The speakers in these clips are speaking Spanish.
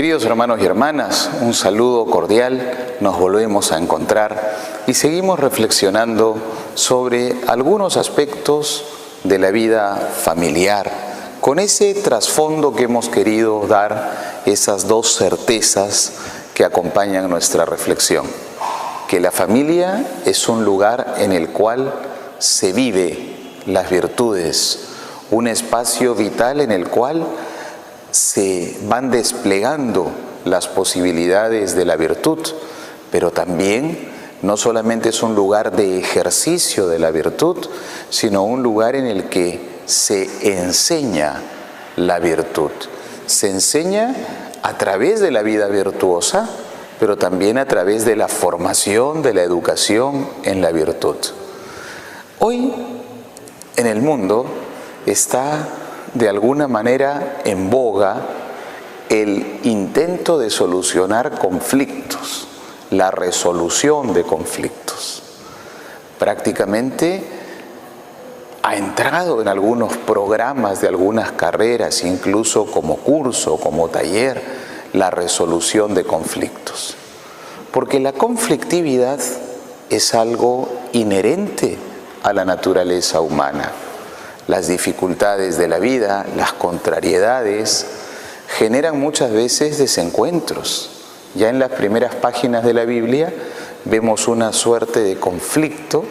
Queridos hermanos y hermanas, un saludo cordial, nos volvemos a encontrar y seguimos reflexionando sobre algunos aspectos de la vida familiar, con ese trasfondo que hemos querido dar, esas dos certezas que acompañan nuestra reflexión. Que la familia es un lugar en el cual se vive las virtudes, un espacio vital en el cual se van desplegando las posibilidades de la virtud, pero también no solamente es un lugar de ejercicio de la virtud, sino un lugar en el que se enseña la virtud. Se enseña a través de la vida virtuosa, pero también a través de la formación, de la educación en la virtud. Hoy en el mundo está de alguna manera en boga el intento de solucionar conflictos, la resolución de conflictos. Prácticamente ha entrado en algunos programas de algunas carreras, incluso como curso, como taller, la resolución de conflictos. Porque la conflictividad es algo inherente a la naturaleza humana. Las dificultades de la vida, las contrariedades, generan muchas veces desencuentros. Ya en las primeras páginas de la Biblia vemos una suerte de conflicto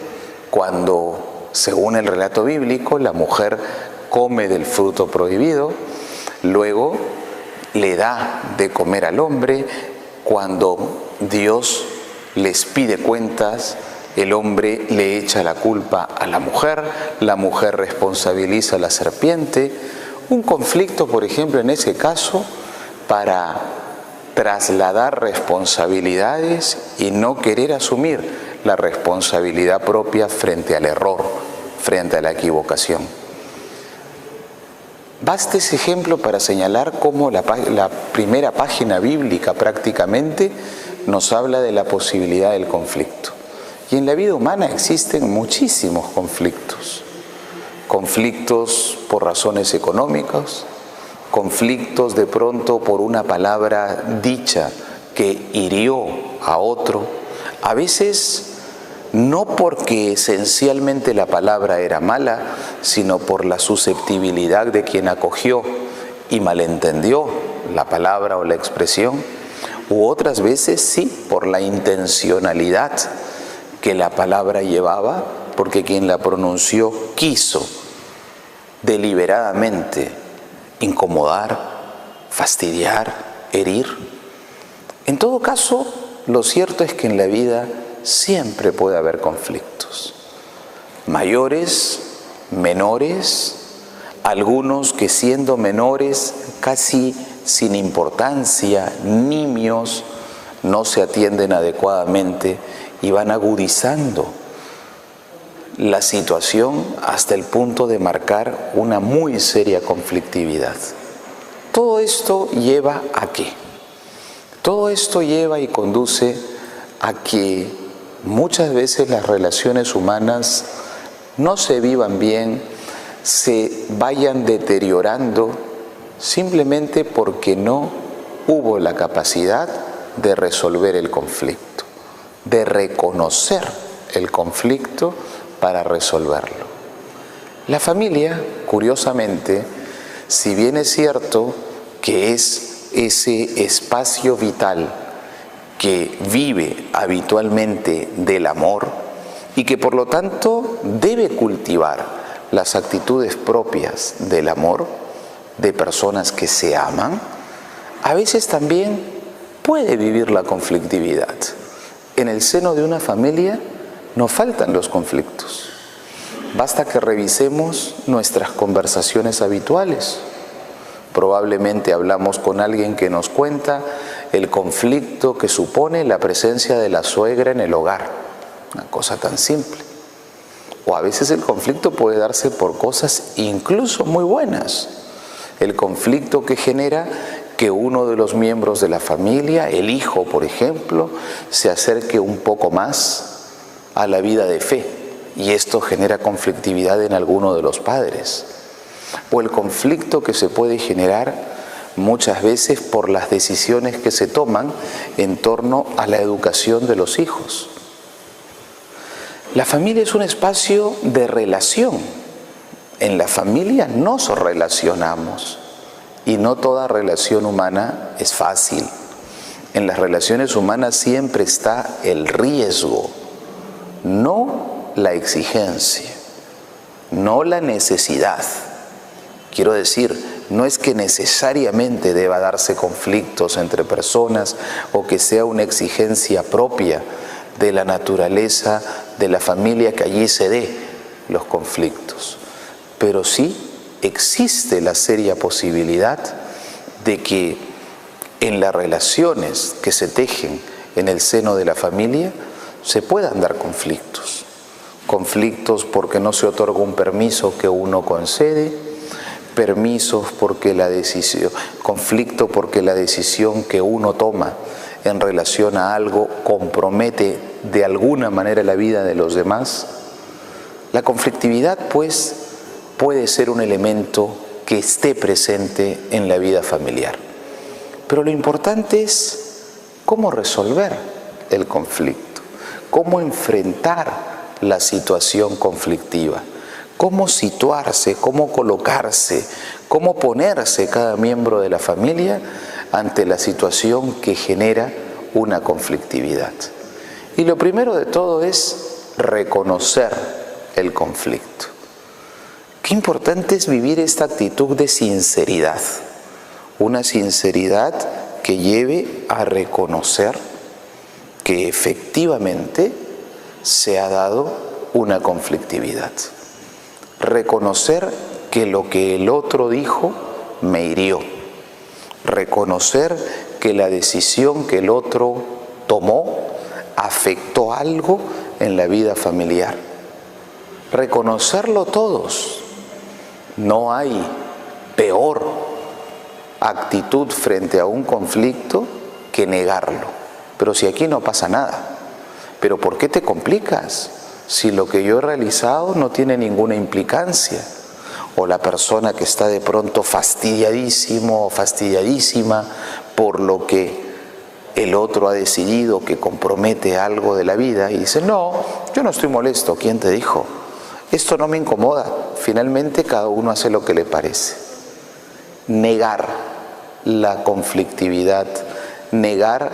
cuando, según el relato bíblico, la mujer come del fruto prohibido, luego le da de comer al hombre, cuando Dios les pide cuentas, el hombre le echa la culpa a la mujer responsabiliza a la serpiente. Un conflicto, por ejemplo, en ese caso, para trasladar responsabilidades y no querer asumir la responsabilidad propia frente al error, frente a la equivocación. Basta ese ejemplo para señalar cómo la primera página bíblica prácticamente nos habla de la posibilidad del conflicto. Y en la vida humana existen muchísimos conflictos. Conflictos por razones económicas, conflictos de pronto por una palabra dicha que hirió a otro. A veces no porque esencialmente la palabra era mala, sino por la susceptibilidad de quien acogió y malentendió la palabra o la expresión. U otras veces sí, por la intencionalidad que la palabra llevaba, porque quien la pronunció quiso deliberadamente incomodar, fastidiar, herir. En todo caso, lo cierto es que en la vida siempre puede haber conflictos, mayores, menores, algunos que siendo menores casi sin importancia, nimios, no se atienden adecuadamente y van agudizando la situación hasta el punto de marcar una muy seria conflictividad. Todo esto lleva ¿a qué? Todo esto lleva y conduce a que muchas veces las relaciones humanas no se vivan bien, se vayan deteriorando simplemente porque no hubo la capacidad de resolver el conflicto, de reconocer el conflicto para resolverlo. La familia, curiosamente, si bien es cierto que es ese espacio vital que vive habitualmente del amor y que por lo tanto debe cultivar las actitudes propias del amor de personas que se aman, a veces también puede vivir la conflictividad. En el seno de una familia no faltan los conflictos. Basta que revisemos nuestras conversaciones habituales. Probablemente hablamos con alguien que nos cuenta el conflicto que supone la presencia de la suegra en el hogar. Una cosa tan simple. O a veces el conflicto puede darse por cosas incluso muy buenas. El conflicto que genera que uno de los miembros de la familia, el hijo por ejemplo, se acerque un poco más a la vida de fe, y esto genera conflictividad en alguno de los padres. O el conflicto que se puede generar muchas veces por las decisiones que se toman en torno a la educación de los hijos. La familia es un espacio de relación. En la familia nos relacionamos y no toda relación humana es fácil. En las relaciones humanas siempre está el riesgo, no la exigencia, no la necesidad. Quiero decir, no es que necesariamente deba darse conflictos entre personas o que sea una exigencia propia de la naturaleza de la familia que allí se dé los conflictos. Pero sí existe la seria posibilidad de que en las relaciones que se tejen en el seno de la familia se puedan dar conflictos. Conflictos porque no se otorga un permiso que uno concede, conflicto porque la decisión que uno toma en relación a algo compromete de alguna manera la vida de los demás. La conflictividad, pues, puede ser un elemento que esté presente en la vida familiar. Pero lo importante es cómo resolver el conflicto, cómo enfrentar la situación conflictiva, cómo situarse, cómo colocarse, cómo ponerse cada miembro de la familia ante la situación que genera una conflictividad. Y lo primero de todo es reconocer el conflicto. Qué importante es vivir esta actitud de sinceridad, una sinceridad que lleve a reconocer que efectivamente se ha dado una conflictividad. Reconocer que lo que el otro dijo me hirió. Reconocer que la decisión que el otro tomó afectó algo en la vida familiar. Reconocerlo todos. No hay peor actitud frente a un conflicto que negarlo. Pero si aquí no pasa nada, ¿pero por qué te complicas? Si lo que yo he realizado no tiene ninguna implicancia. O la persona que está de pronto fastidiadísimo o fastidiadísima por lo que el otro ha decidido que compromete algo de la vida y dice, no, yo no estoy molesto. ¿Quién te dijo? Esto no me incomoda. Finalmente cada uno hace lo que le parece. Negar la conflictividad, negar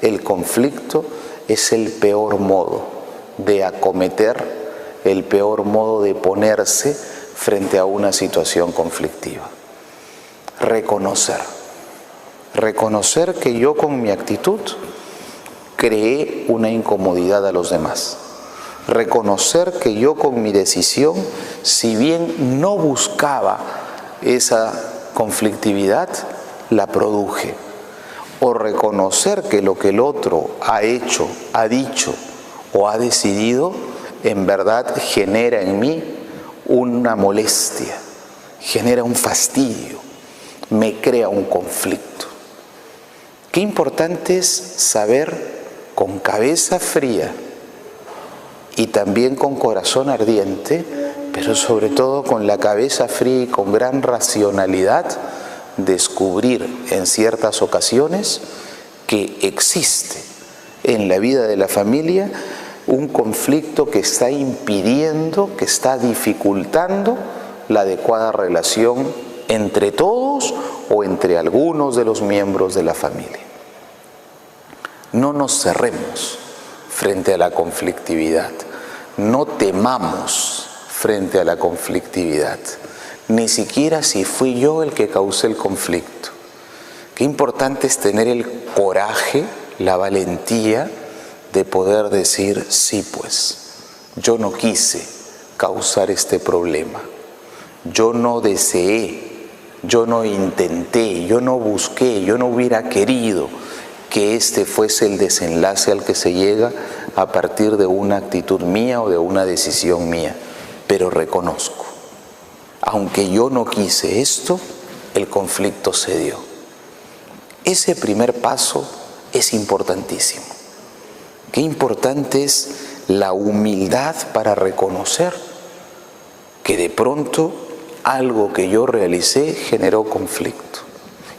el conflicto es el peor modo de acometer, el peor modo de ponerse frente a una situación conflictiva. Reconocer que yo con mi actitud creé una incomodidad a los demás. Reconocer que yo con mi decisión, si bien no buscaba esa conflictividad, la produje. O reconocer que lo que el otro ha hecho, ha dicho o ha decidido, en verdad genera en mí una molestia, genera un fastidio, me crea un conflicto. Qué importante es saber con cabeza fría y también con corazón ardiente, pero sobre todo con la cabeza fría y con gran racionalidad, descubrir en ciertas ocasiones que existe en la vida de la familia un conflicto que está impidiendo, que está dificultando la adecuada relación entre todos o entre algunos de los miembros de la familia. No nos cerremos frente a la conflictividad, no temamos frente a la conflictividad, ni siquiera si fui yo el que causé el conflicto. Qué importante es tener el coraje, la valentía de poder decir, sí pues, yo no quise causar este problema, yo no deseé yo no intenté, yo no busqué, yo no hubiera querido que este fuese el desenlace al que se llega a partir de una actitud mía o de una decisión mía. Pero reconozco, aunque yo no quise esto, el conflicto se dio. Ese primer paso es importantísimo. Qué importante es la humildad para reconocer que de pronto algo que yo realicé generó conflicto.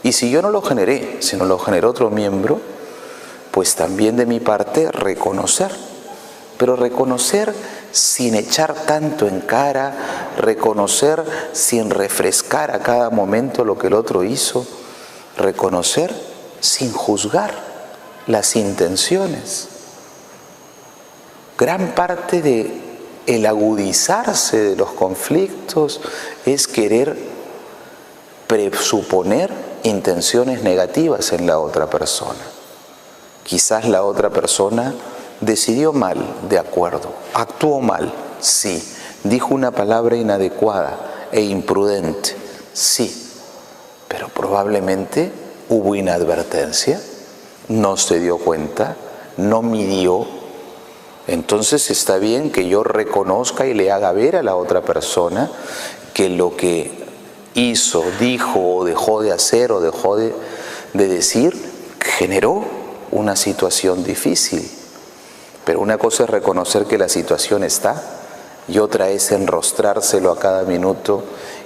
Y si yo no lo generé, si no lo generó otro miembro, pues también de mi parte reconocer. Pero reconocer sin echar tanto en cara, reconocer sin refrescar a cada momento lo que el otro hizo, reconocer sin juzgar las intenciones. Gran parte de el agudizarse de los conflictos es querer presuponer intenciones negativas en la otra persona. Quizás la otra persona decidió mal, de acuerdo, actuó mal, sí, dijo una palabra inadecuada e imprudente, sí, pero probablemente hubo inadvertencia, no se dio cuenta, no midió. Entonces está bien que yo reconozca y le haga ver a la otra persona que lo que hizo, dijo o dejó de hacer o dejó de decir generó una situación difícil. Pero una cosa es reconocer que la situación está y otra es enrostrárselo a cada minuto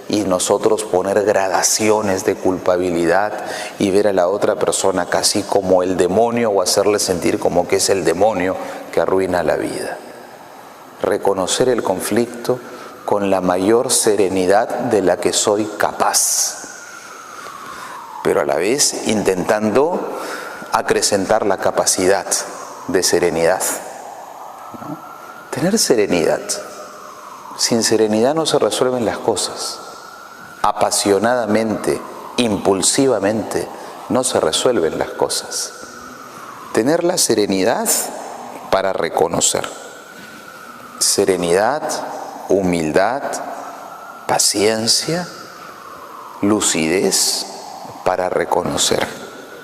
y nosotros poner gradaciones de culpabilidad y ver a la otra persona casi como el demonio o hacerle sentir como que es el demonio que arruina la vida. Reconocer el conflicto con la mayor serenidad de la que soy capaz, pero a la vez intentando acrecentar la capacidad de serenidad, ¿no? Tener serenidad. Sin serenidad no se resuelven las cosas. Apasionadamente, impulsivamente, no se resuelven las cosas. Tener la serenidad para reconocer. Serenidad, humildad, paciencia, lucidez para reconocer.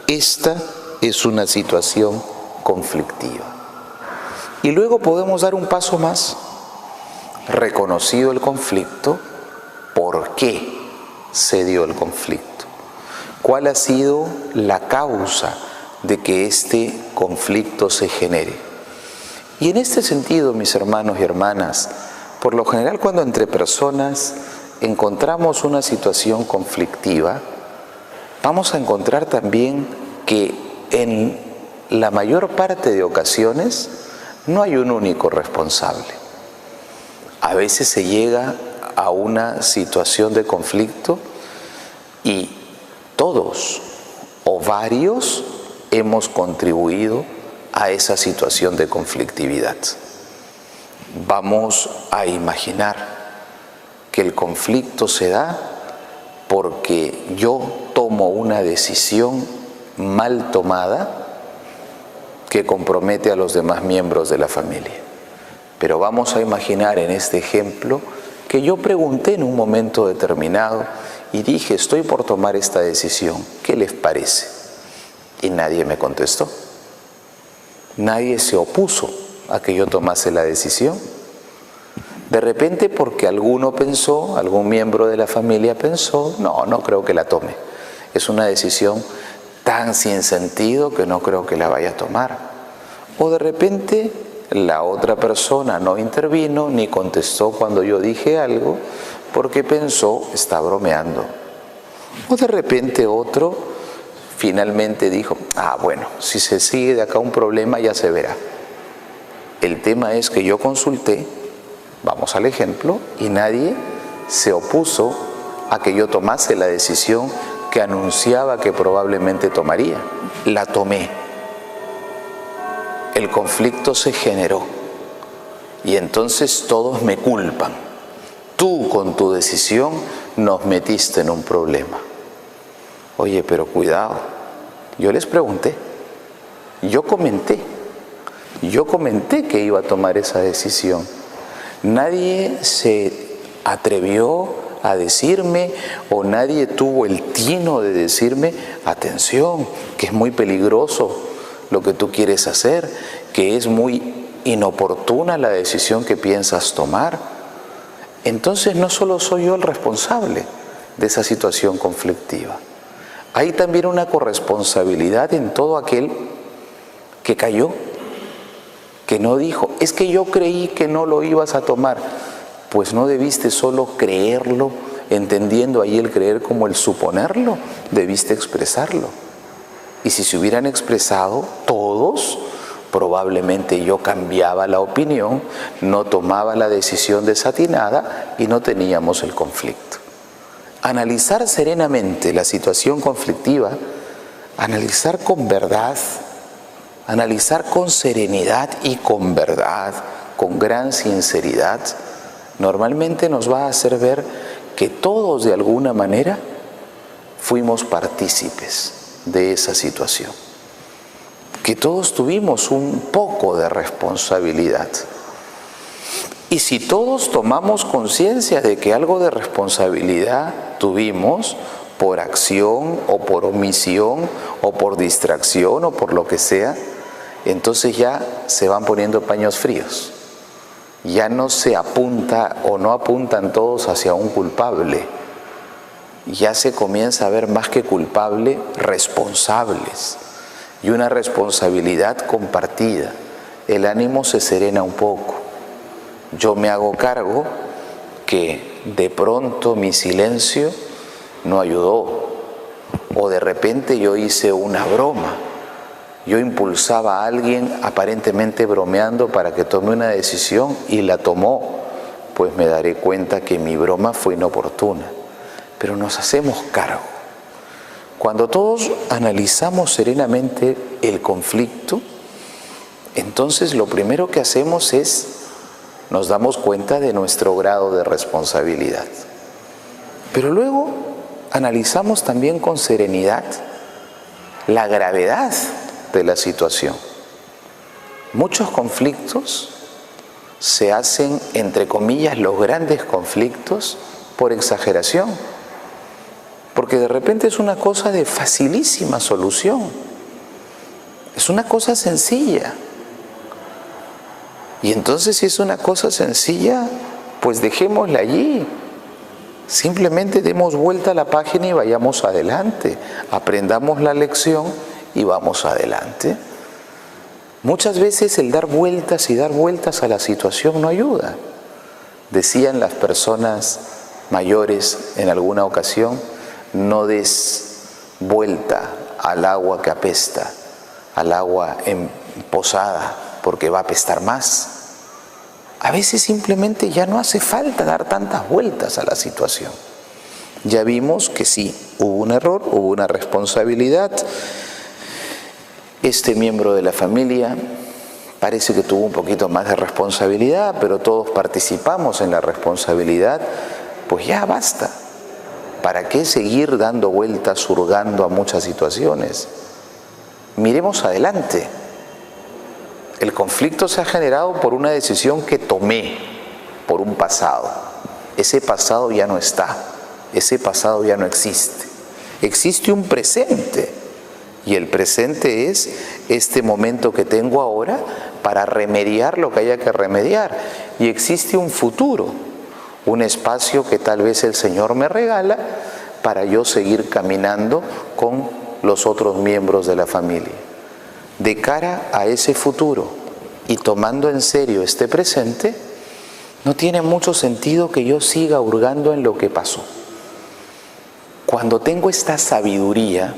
Esta es una situación conflictiva. Y luego podemos dar un paso más. Reconocido el conflicto, ¿por qué se dio el conflicto? ¿Cuál ha sido la causa de que este conflicto se genere? Y en este sentido, mis hermanos y hermanas, por lo general cuando entre personas encontramos una situación conflictiva, vamos a encontrar también que en la mayor parte de ocasiones no hay un único responsable. A veces se llega a una situación de conflicto y todos o varios hemos contribuido a esa situación de conflictividad. Vamos a imaginar que el conflicto se da porque yo tomo una decisión mal tomada que compromete a los demás miembros de la familia. Pero vamos a imaginar en este ejemplo que yo pregunté en un momento determinado y dije, estoy por tomar esta decisión, ¿qué les parece? Y nadie me contestó. Nadie se opuso a que yo tomase la decisión. De repente, porque alguno pensó, algún miembro de la familia pensó, no creo que la tome. Es una decisión tan sin sentido que no creo que la vaya a tomar. O de repente la otra persona no intervino ni contestó cuando yo dije algo porque pensó, está bromeando. O de repente otro finalmente dijo, bueno, si se sigue de acá un problema ya se verá. El tema es que yo consulté, vamos al ejemplo, y nadie se opuso a que yo tomase la decisión que anunciaba que probablemente tomaría. La tomé. El conflicto se generó y entonces todos me culpan. Tú con tu decisión nos metiste en un problema. Oye, pero cuidado, yo les pregunté, yo comenté que iba a tomar esa decisión. Nadie se atrevió a decirme o nadie tuvo el tino de decirme, atención, que es muy peligroso lo que tú quieres hacer, que es muy inoportuna la decisión que piensas tomar. Entonces no solo soy yo el responsable de esa situación conflictiva. Hay también una corresponsabilidad en todo aquel que cayó, que no dijo, es que yo creí que no lo ibas a tomar. Pues no debiste solo creerlo, entendiendo ahí el creer como el suponerlo, debiste expresarlo. Y si se hubieran expresado todos, probablemente yo cambiaba la opinión, no tomaba la decisión desatinada y no teníamos el conflicto. Analizar serenamente la situación conflictiva, analizar con verdad, analizar con serenidad y con verdad, con gran sinceridad, normalmente nos va a hacer ver que todos de alguna manera fuimos partícipes de esa situación, que todos tuvimos un poco de responsabilidad. Y si todos tomamos conciencia de que algo de responsabilidad tuvimos por acción o por omisión o por distracción o por lo que sea, entonces ya se van poniendo paños fríos. Ya no se apunta o no apuntan todos hacia un culpable. Ya se comienza a ver más que culpable, responsables. Y una responsabilidad compartida. El ánimo se serena un poco. Yo me hago cargo que de pronto mi silencio no ayudó. O de repente yo hice una broma. Yo impulsaba a alguien aparentemente bromeando para que tome una decisión y la tomó. Pues me daré cuenta que mi broma fue inoportuna. Pero nos hacemos cargo. Cuando todos analizamos serenamente el conflicto, entonces lo primero que hacemos es, nos damos cuenta de nuestro grado de responsabilidad. Pero luego analizamos también con serenidad la gravedad de la situación. Muchos conflictos se hacen, entre comillas, los grandes conflictos por exageración. Porque de repente es una cosa de facilísima solución. Es una cosa sencilla. Y entonces si es una cosa sencilla, pues dejémosla allí. Simplemente demos vuelta a la página y vayamos adelante. Aprendamos la lección y vamos adelante. Muchas veces el dar vueltas y dar vueltas a la situación no ayuda. Decían las personas mayores en alguna ocasión, no des vuelta al agua que apesta, al agua posada, porque va a apestar más. A veces simplemente ya no hace falta dar tantas vueltas a la situación. Ya vimos que sí, hubo un error, hubo una responsabilidad. Este miembro de la familia parece que tuvo un poquito más de responsabilidad, pero todos participamos en la responsabilidad, pues ya basta. ¿Para qué seguir dando vueltas, hurgando a muchas situaciones? Miremos adelante. El conflicto se ha generado por una decisión que tomé, por un pasado. Ese pasado ya no está, ese pasado ya no existe. Existe un presente, y el presente es este momento que tengo ahora para remediar lo que haya que remediar. Y existe un futuro, un espacio que tal vez el Señor me regala para yo seguir caminando con los otros miembros de la familia. De cara a ese futuro y tomando en serio este presente, no tiene mucho sentido que yo siga hurgando en lo que pasó. Cuando tengo esta sabiduría,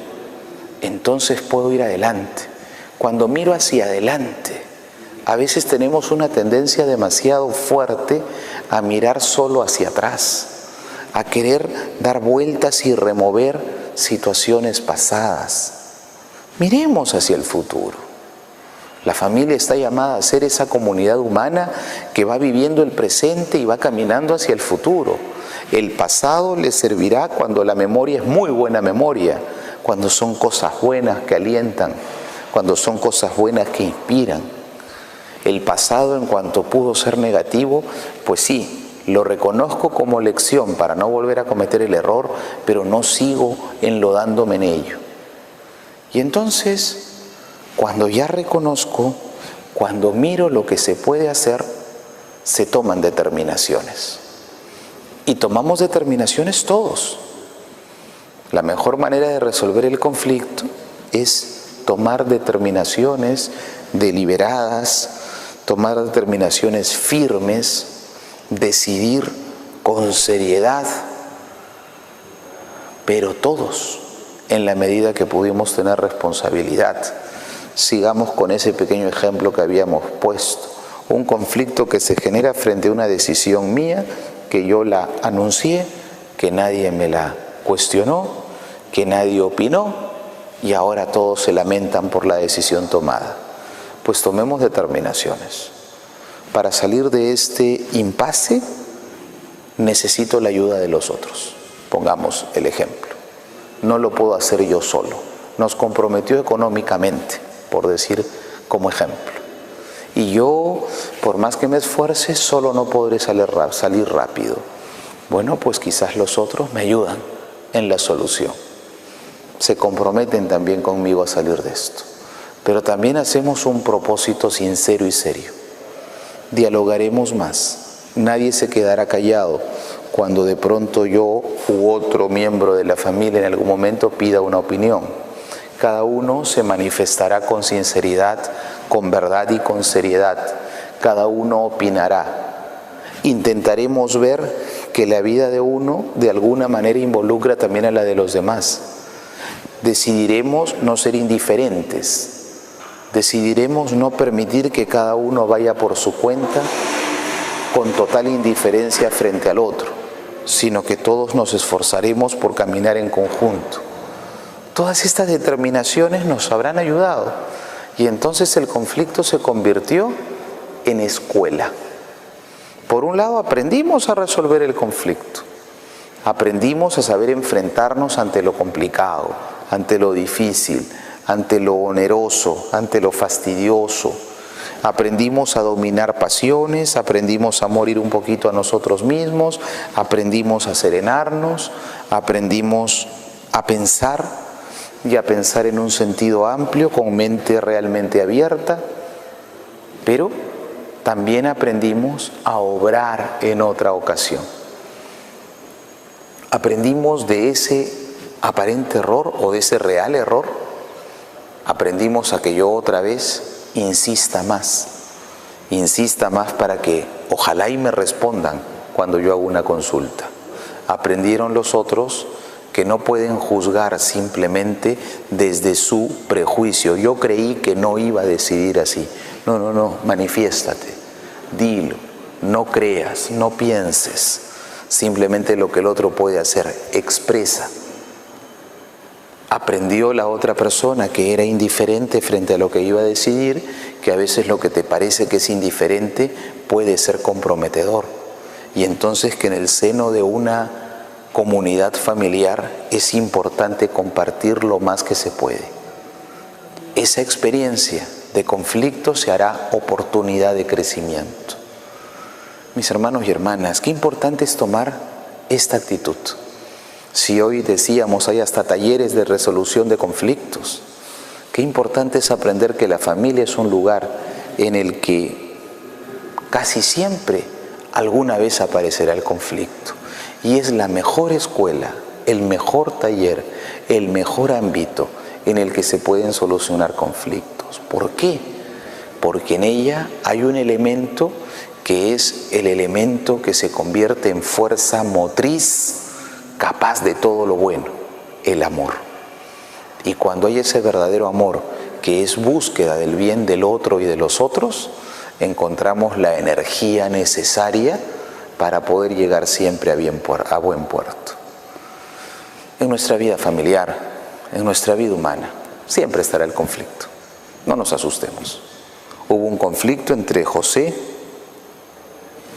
entonces puedo ir adelante. Cuando miro hacia adelante, a veces tenemos una tendencia demasiado fuerte a mirar solo hacia atrás, a querer dar vueltas y remover situaciones pasadas. Miremos hacia el futuro. La familia está llamada a ser esa comunidad humana que va viviendo el presente y va caminando hacia el futuro. El pasado le servirá cuando la memoria es muy buena memoria, cuando son cosas buenas que alientan, cuando son cosas buenas que inspiran. El pasado, en cuanto pudo ser negativo, pues sí, lo reconozco como lección para no volver a cometer el error, pero no sigo enlodándome en ello. Y entonces, cuando ya reconozco, cuando miro lo que se puede hacer, se toman determinaciones. Y tomamos determinaciones todos. La mejor manera de resolver el conflicto es tomar determinaciones deliberadas, tomar determinaciones firmes, decidir con seriedad, pero todos, en la medida que pudimos tener responsabilidad. Sigamos con ese pequeño ejemplo que habíamos puesto. Un conflicto que se genera frente a una decisión mía, que yo la anuncié, que nadie me la cuestionó, que nadie opinó, y ahora todos se lamentan por la decisión tomada. Pues tomemos determinaciones. Para salir de este impasse, necesito la ayuda de los otros. Pongamos el ejemplo. No lo puedo hacer yo solo. Nos comprometió económicamente, por decir como ejemplo. Y yo, por más que me esfuerce, solo no podré salir rápido. Bueno, pues quizás los otros me ayudan en la solución. Se comprometen también conmigo a salir de esto. Pero también hacemos un propósito sincero y serio. Dialogaremos más. Nadie se quedará callado cuando de pronto yo u otro miembro de la familia en algún momento pida una opinión. Cada uno se manifestará con sinceridad, con verdad y con seriedad. Cada uno opinará. Intentaremos ver que la vida de uno de alguna manera involucra también a la de los demás. Decidiremos no ser indiferentes. Decidiremos no permitir que cada uno vaya por su cuenta con total indiferencia frente al otro, sino que todos nos esforzaremos por caminar en conjunto. Todas estas determinaciones nos habrán ayudado y entonces el conflicto se convirtió en escuela. Por un lado, aprendimos a resolver el conflicto. Aprendimos a saber enfrentarnos ante lo complicado, ante lo difícil, ante lo oneroso, ante lo fastidioso. Aprendimos a dominar pasiones, aprendimos a morir un poquito a nosotros mismos, aprendimos a serenarnos, aprendimos a pensar y a pensar en un sentido amplio, con mente realmente abierta, pero también aprendimos a obrar en otra ocasión. Aprendimos de ese aparente error o de ese real error, aprendimos a que yo otra vez insista más para que ojalá y me respondan cuando yo hago una consulta. Aprendieron los otros que no pueden juzgar simplemente desde su prejuicio. Yo creí que no iba a decidir así. No, manifiéstate, dilo, no creas, no pienses. Simplemente lo que el otro puede hacer, expresa. Aprendió la otra persona que era indiferente frente a lo que iba a decidir, que a veces lo que te parece que es indiferente puede ser comprometedor. Y entonces que en el seno de una comunidad familiar es importante compartir lo más que se puede. Esa experiencia de conflicto se hará oportunidad de crecimiento. Mis hermanos y hermanas, qué importante es tomar esta actitud. Si hoy decíamos hay hasta talleres de resolución de conflictos, qué importante es aprender que la familia es un lugar en el que casi siempre alguna vez aparecerá el conflicto. Y es la mejor escuela, el mejor taller, el mejor ámbito en el que se pueden solucionar conflictos. ¿Por qué? Porque en ella hay un elemento que es el elemento que se convierte en fuerza motriz capaz de todo lo bueno, el amor. Y cuando hay ese verdadero amor, que es búsqueda del bien del otro y de los otros, encontramos la energía necesaria para poder llegar siempre a buen puerto. En nuestra vida familiar, en nuestra vida humana, siempre estará el conflicto. No nos asustemos. Hubo un conflicto entre José,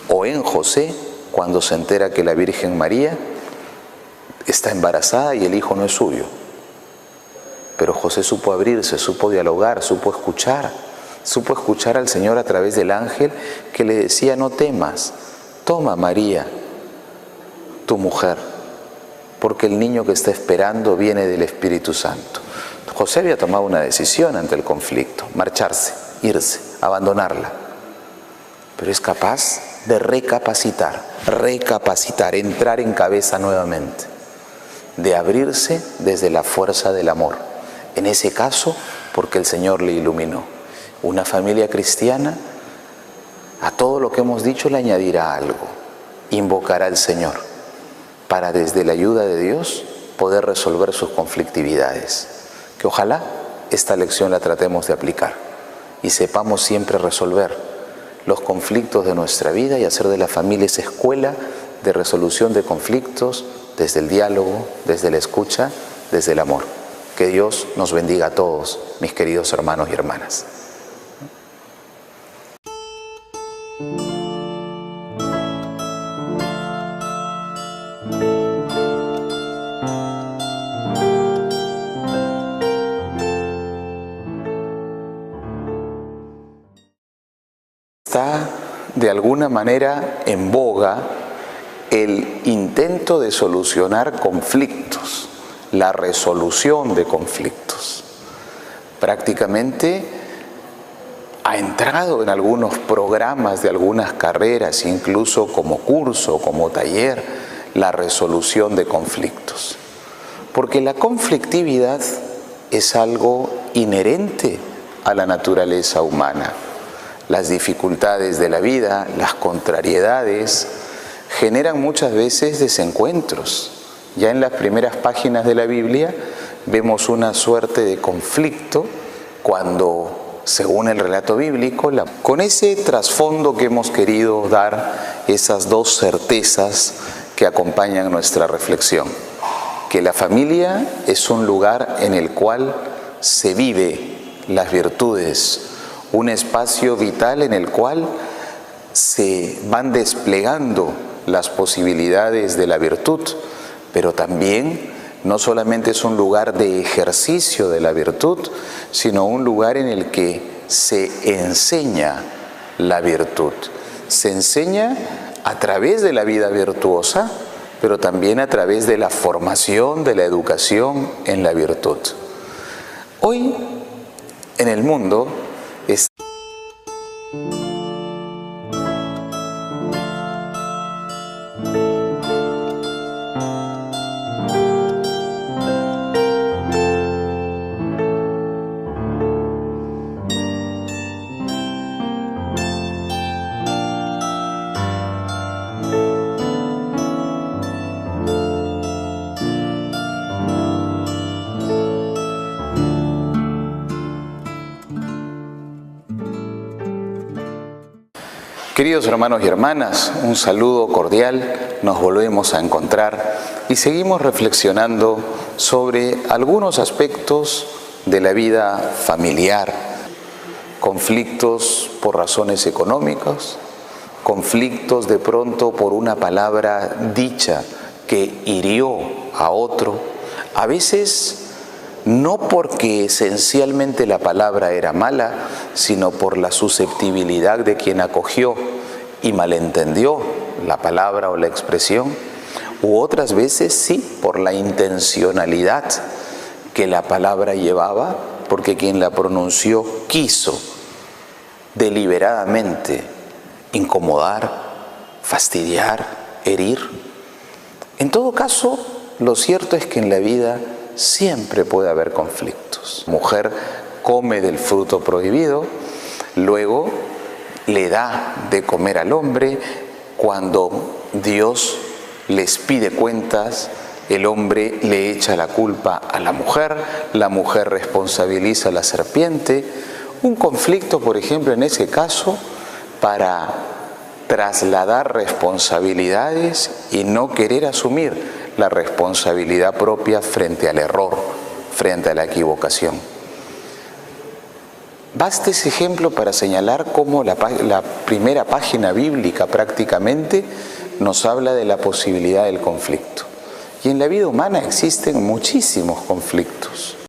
o en José, cuando se entera que la Virgen María está embarazada y el hijo no es suyo. Pero José supo abrirse, supo dialogar, supo escuchar al Señor a través del ángel que le decía: no temas, toma María, tu mujer, porque el niño que está esperando viene del Espíritu Santo. José había tomado una decisión ante el conflicto, marcharse, irse, abandonarla. Pero es capaz de recapacitar, entrar en cabeza nuevamente, de abrirse desde la fuerza del amor. En ese caso, porque el Señor le iluminó. Una familia cristiana, a todo lo que hemos dicho le añadirá algo, invocará al Señor para desde la ayuda de Dios poder resolver sus conflictividades. Que ojalá esta lección la tratemos de aplicar y sepamos siempre resolver los conflictos de nuestra vida y hacer de la familia esa escuela de resolución de conflictos desde el diálogo, desde la escucha, desde el amor. Que Dios nos bendiga a todos, mis queridos hermanos y hermanas. Está de alguna manera en boga el intento de solucionar conflictos, la resolución de conflictos. Prácticamente ha entrado en algunos programas de algunas carreras, incluso como curso, como taller, la resolución de conflictos. Porque la conflictividad es algo inherente a la naturaleza humana. Las dificultades de la vida, las contrariedades, generan muchas veces desencuentros. Ya en las primeras páginas de la Biblia vemos una suerte de conflicto cuando, según el relato bíblico, con ese trasfondo que hemos querido dar, esas dos certezas que acompañan nuestra reflexión. Que la familia es un lugar en el cual se vive las virtudes, un espacio vital en el cual se van desplegando las posibilidades de la virtud, pero también no solamente es un lugar de ejercicio de la virtud, sino un lugar en el que se enseña la virtud. Se enseña a través de la vida virtuosa, pero también a través de la formación, de la educación en la virtud. Hoy, en el mundo, queridos hermanos y hermanas, un saludo cordial, nos volvemos a encontrar y seguimos reflexionando sobre algunos aspectos de la vida familiar, conflictos por razones económicas, conflictos de pronto por una palabra dicha que hirió a otro, a veces no porque esencialmente la palabra era mala, sino por la susceptibilidad de quien acogió y malentendió la palabra o la expresión, u otras veces sí, por la intencionalidad que la palabra llevaba, porque quien la pronunció quiso deliberadamente incomodar, fastidiar, herir. En todo caso, lo cierto es que en la vida siempre puede haber conflictos. La mujer come del fruto prohibido, luego le da de comer al hombre. Cuando Dios les pide cuentas, el hombre le echa la culpa a la mujer responsabiliza a la serpiente. Un conflicto, por ejemplo, en ese caso, para trasladar responsabilidades y no querer asumir la responsabilidad propia frente al error, frente a la equivocación. Basta ese ejemplo para señalar cómo la primera página bíblica prácticamente nos habla de la posibilidad del conflicto. Y en la vida humana existen muchísimos conflictos.